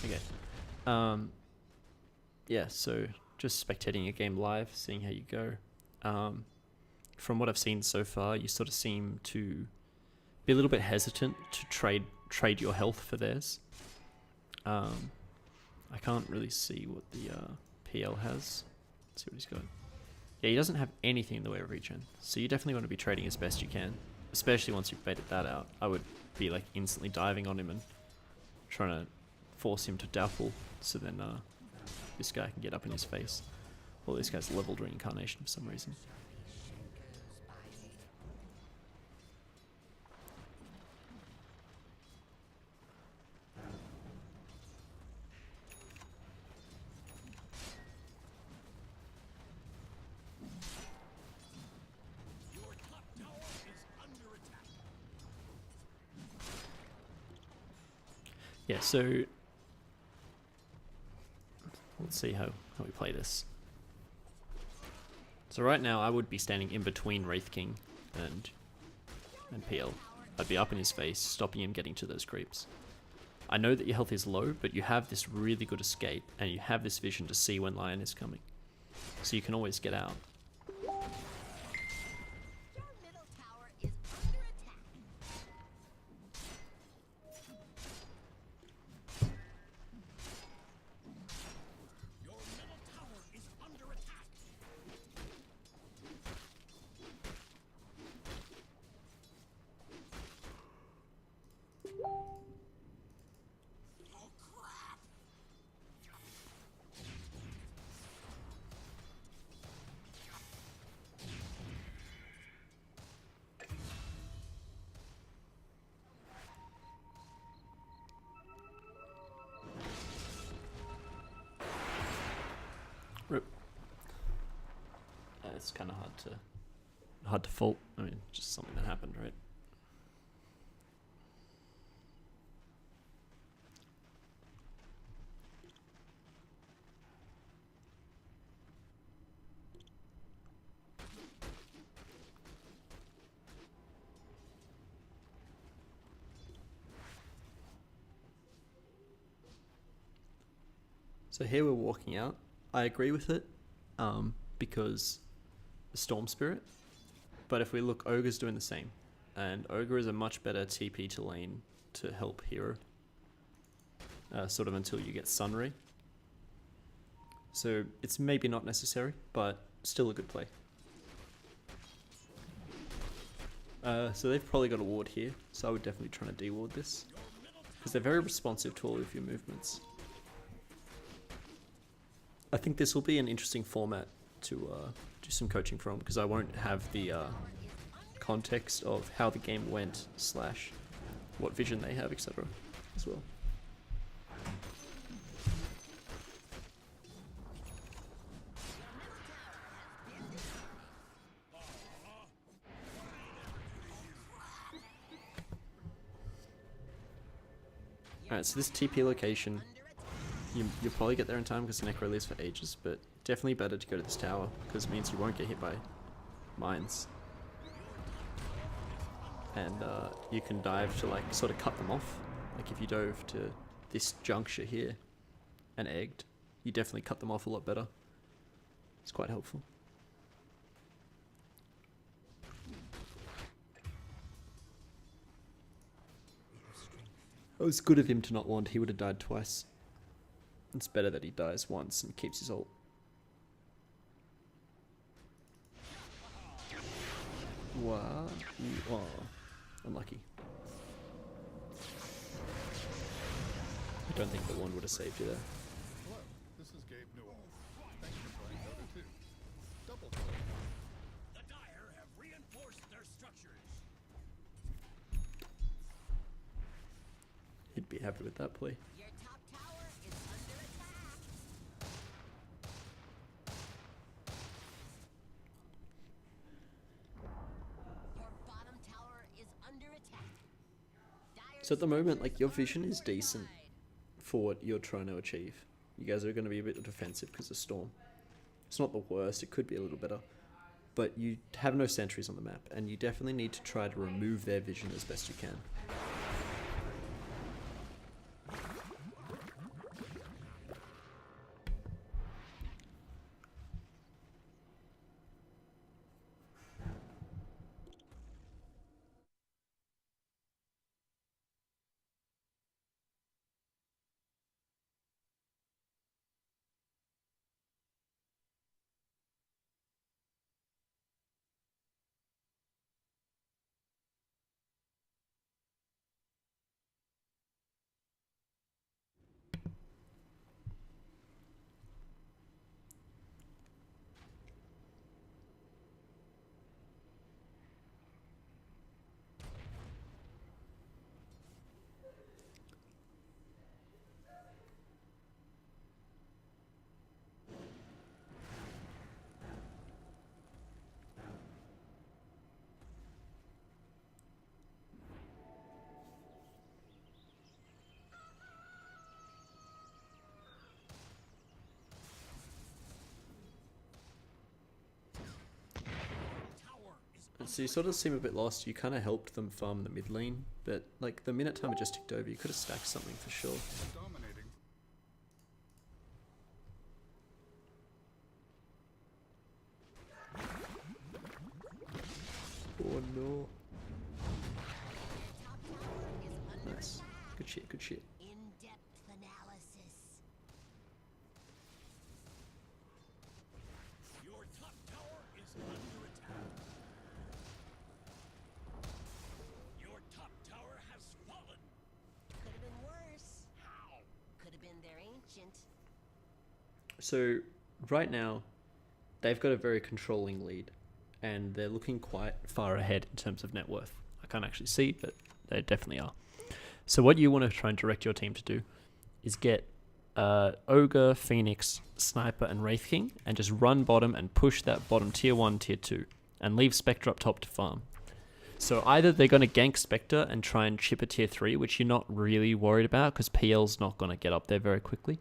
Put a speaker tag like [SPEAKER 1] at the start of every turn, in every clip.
[SPEAKER 1] Okay. Yeah, so just spectating a game live, seeing how you go. From what I've seen so far, you sort of seem to be a little bit hesitant to trade your health for theirs. I can't really see what the PL has. Let's see what he's got. Yeah, he doesn't have anything in the way of regen, so you definitely want to be trading as best you can, especially once you've baited that out. I would be like instantly diving on him and trying to force him to dapple, so then this guy can get up in his face. Well, this guy's leveled reincarnation for some reason. Yeah, so let's see how we play this. So right now I would be standing in between Wraith King and PL. I'd be up in his face, stopping him getting to those creeps. I know that your health is low, but you have this really good escape, and you have this vision to see when Lion is coming. So you can always get out. Rip. It's kind of hard to fault. I mean, just something that happened, right? So here we're walking out. I agree with it, because the Storm Spirit. But if we look, Ogre's doing the same. And Ogre is a much better TP to lane to help hero. Sort of until you get Sunray. So it's maybe not necessary, but still a good play. So they've probably got a ward here, so I would definitely try to de-ward this. Because they're very responsive to all of your movements. I think this will be an interesting format to do some coaching from, because I won't have the context of how the game went / what vision they have, etc. as well. Alright, so this TP location, you'll probably get there in time because Necro lives for ages, but definitely better to go to this tower because it means you won't get hit by mines. And you can dive to like sort of cut them off. Like if you dove to this juncture here and egged, you definitely cut them off a lot better. It's quite helpful. It was good of him to not wand, he would have died twice. It's better that he dies once and keeps his ult. Wow. Oh, unlucky. I don't think the wand would have saved you there.
[SPEAKER 2] Hello, this is Gabe Newell. Thanks for playing Dota 2. Double play.
[SPEAKER 3] The Dire have reinforced their structures.
[SPEAKER 1] He'd be happy with that play.
[SPEAKER 4] Your top tower is under attack. Your bottom tower is under attack.
[SPEAKER 1] So at the moment, like, your vision is decent for what you're trying to achieve. You guys are going to be a bit defensive because of Storm. It's not the worst, it could be a little better. But you have no sentries on the map, and you definitely need to try to remove their vision as best you can. So you sort of seem a bit lost. You kind of helped them farm the mid lane, but like the minute timer just ticked over, you could have stacked something for sure.
[SPEAKER 2] Dominating.
[SPEAKER 1] Oh no.
[SPEAKER 4] Top tower is under
[SPEAKER 1] Nice.
[SPEAKER 4] attack.
[SPEAKER 1] Good shit, good shit.
[SPEAKER 4] In-depth analysis.
[SPEAKER 3] Your top tower is under attack. Your top tower has fallen.
[SPEAKER 4] Could have been worse. How? Could have been their ancient.
[SPEAKER 1] So right now, they've got a very controlling lead, and they're looking quite far ahead in terms of net worth. I can't actually see, but they definitely are. So what you want to try and direct your team to do is get Ogre, Phoenix, Sniper, and Wraith King, and just run bottom and push that bottom tier 1, tier 2, and leave Spectre up top to farm. So either they're going to gank Spectre and try and chip a tier 3, which you're not really worried about because PL's not going to get up there very quickly.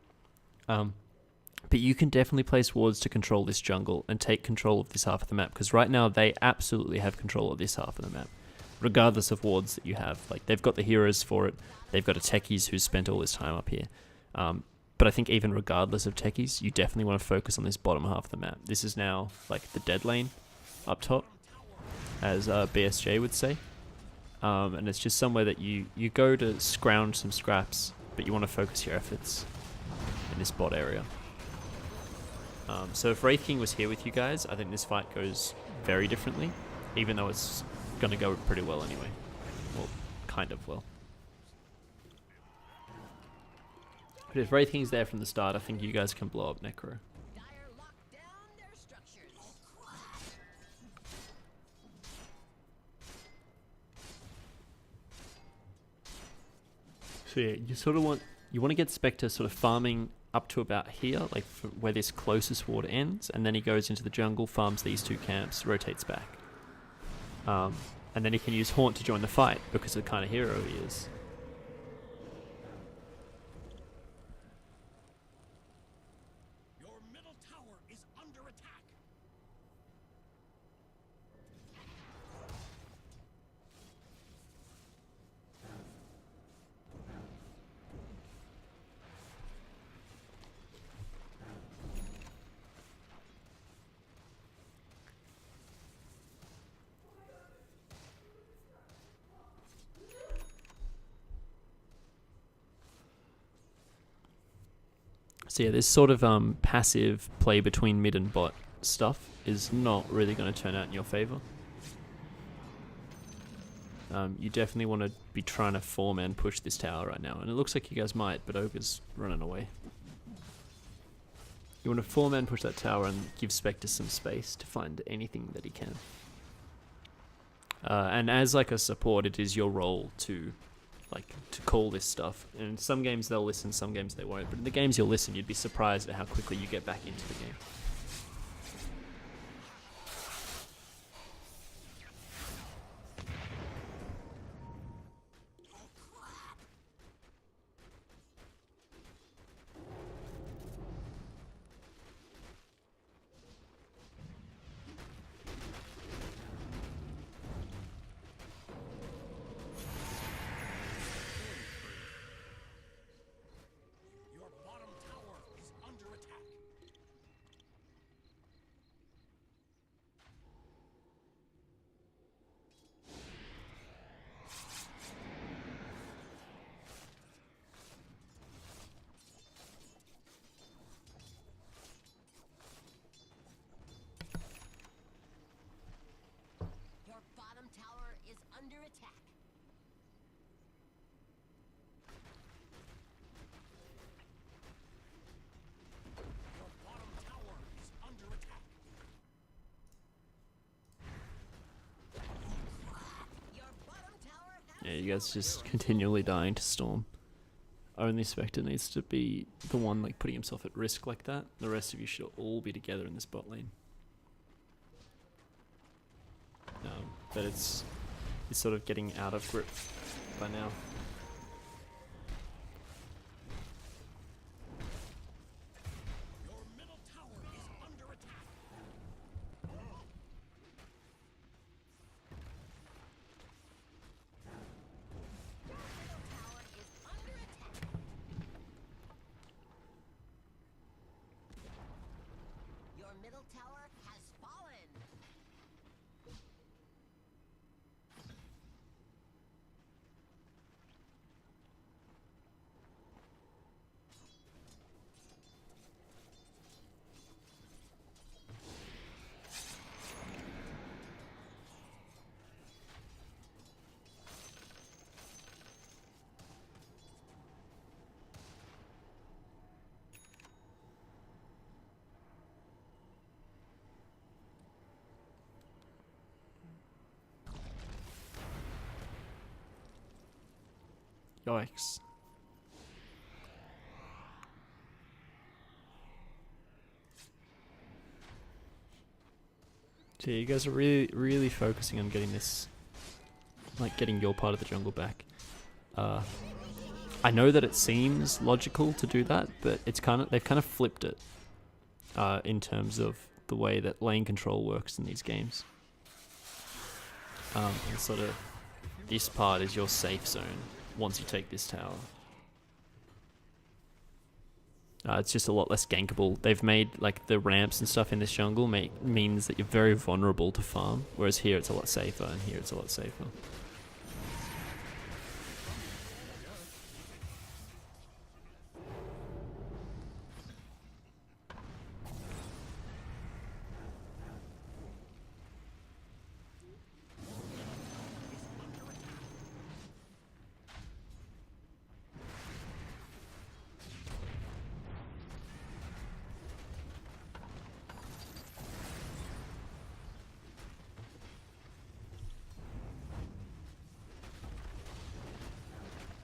[SPEAKER 1] But you can definitely place wards to control this jungle and take control of this half of the map, because right now they absolutely have control of this half of the map, regardless of wards that you have. Like, they've got the heroes for it, they've got a techies who's spent all this time up here. But I think even regardless of techies, you definitely want to focus on this bottom half of the map. This is now like the dead lane up top, as BSJ would say. And it's just somewhere that you go to scrounge some scraps, but you want to focus your efforts in this bot area. So if Wraith King was here with you guys, I think this fight goes very differently, even though it's going to go pretty well anyway. Well, kind of well. But if Wraith King's there from the start, I think you guys can blow up Necro.
[SPEAKER 4] Dire locked down their structures.
[SPEAKER 1] So yeah, you sort of want to get Spectre sort of farming up to about here, like where this closest ward ends, and then he goes into the jungle, farms these two camps, rotates back. And then he can use Haunt to join the fight because of the kind of hero he is.
[SPEAKER 3] Your middle tower is under attack.
[SPEAKER 1] So yeah, this sort of passive play between mid and bot stuff is not really going to turn out in your favor. You definitely want to be trying to 4-man push this tower right now, and it looks like you guys might, but Ogre's running away. You want to 4-man push that tower and give Spectre some space to find anything that he can. And as like a support, it is your role to call this stuff. And in some games they'll listen, some games they won't. But in the games you'll listen, you'd be surprised at how quickly you get back into the game.
[SPEAKER 3] Your bottom tower is under attack.
[SPEAKER 4] Your bottom tower is under attack.
[SPEAKER 3] Your bottom tower is under attack.
[SPEAKER 4] Your bottom tower has
[SPEAKER 1] Yeah, you guys just continually dying to Storm. Only Spectre needs to be the one like putting himself at risk like that. The rest of you should all be together in this bot lane. But it's sort of getting out of grip by now.
[SPEAKER 3] Your middle tower is under attack.
[SPEAKER 4] tower has fallen.
[SPEAKER 1] Yikes. So you guys are really focusing on getting this, like getting your part of the jungle back. I know that it seems logical to do that, but it's they've kind of flipped it in terms of the way that lane control works in these games. And sort of this part is your safe zone once you take this tower. It's just a lot less gankable. They've made like the ramps and stuff in this jungle means that you're very vulnerable to farm, whereas here it's a lot safer, and here it's a lot safer.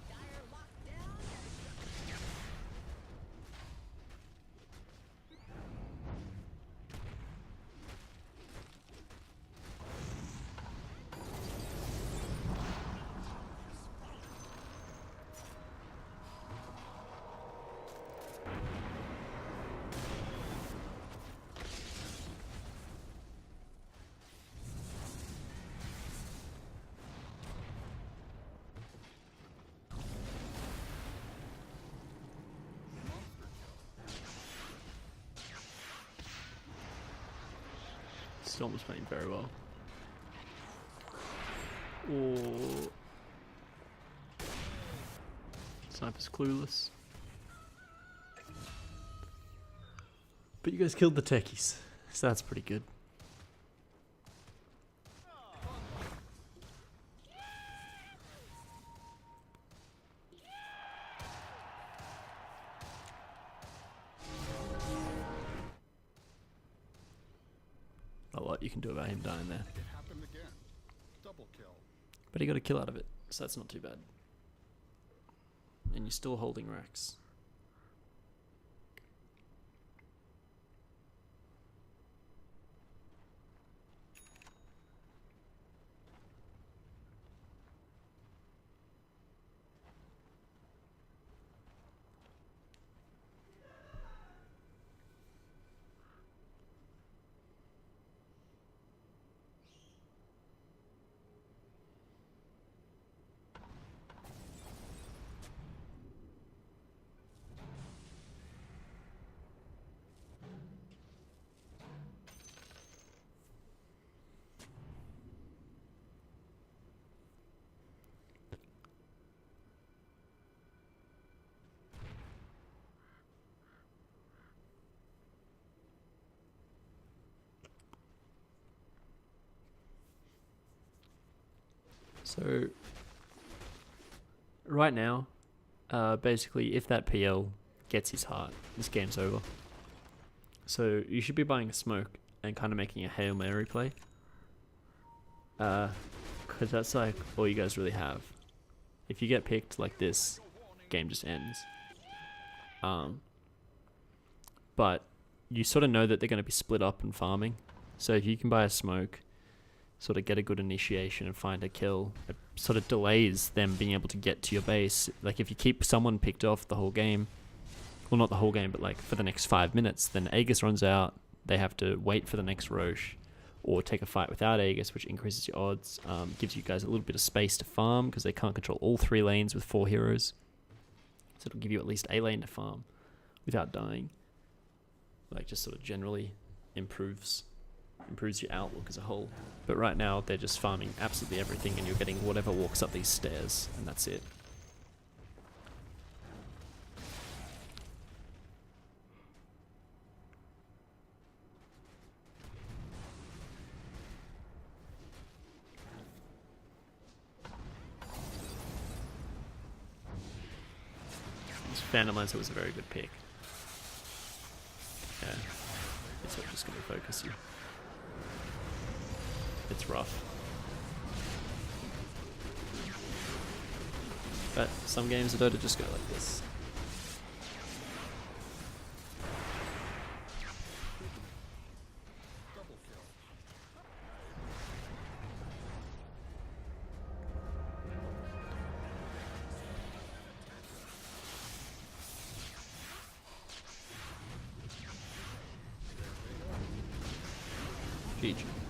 [SPEAKER 4] Dire locked down.
[SPEAKER 1] Storm was playing very well. Oh. Sniper's clueless. But you guys killed the techies, so that's pretty good. A lot you can do about him dying there.
[SPEAKER 2] It happened again. Double kill.
[SPEAKER 1] But he got a kill out of it, so that's not too bad. And you're still holding Rex. So, right now, basically, if that PL gets his heart, this game's over. So, you should be buying a smoke and kind of making a Hail Mary play. Because that's like all you guys really have. If you get picked like this, game just ends. But you sort of know that they're going to be split up and farming. So, if you can buy a smoke, sort of get a good initiation and find a kill, it sort of delays them being able to get to your base. Like if you keep someone picked off the whole game, well not the whole game, but like for the next 5 minutes, then Aegis runs out, they have to wait for the next Roche, or take a fight without Aegis, which increases your odds, gives you guys a little bit of space to farm, because they can't control all 3 lanes with 4 heroes. So it'll give you at least a lane to farm without dying. Like just sort of generally improves your outlook as a whole. But right now they're just farming absolutely everything, and you're getting whatever walks up these stairs, and that's it. Phantom Lancer was a very good pick. Yeah, it's not just going to focus you. It's rough. But some games of Dota just go like this. GG.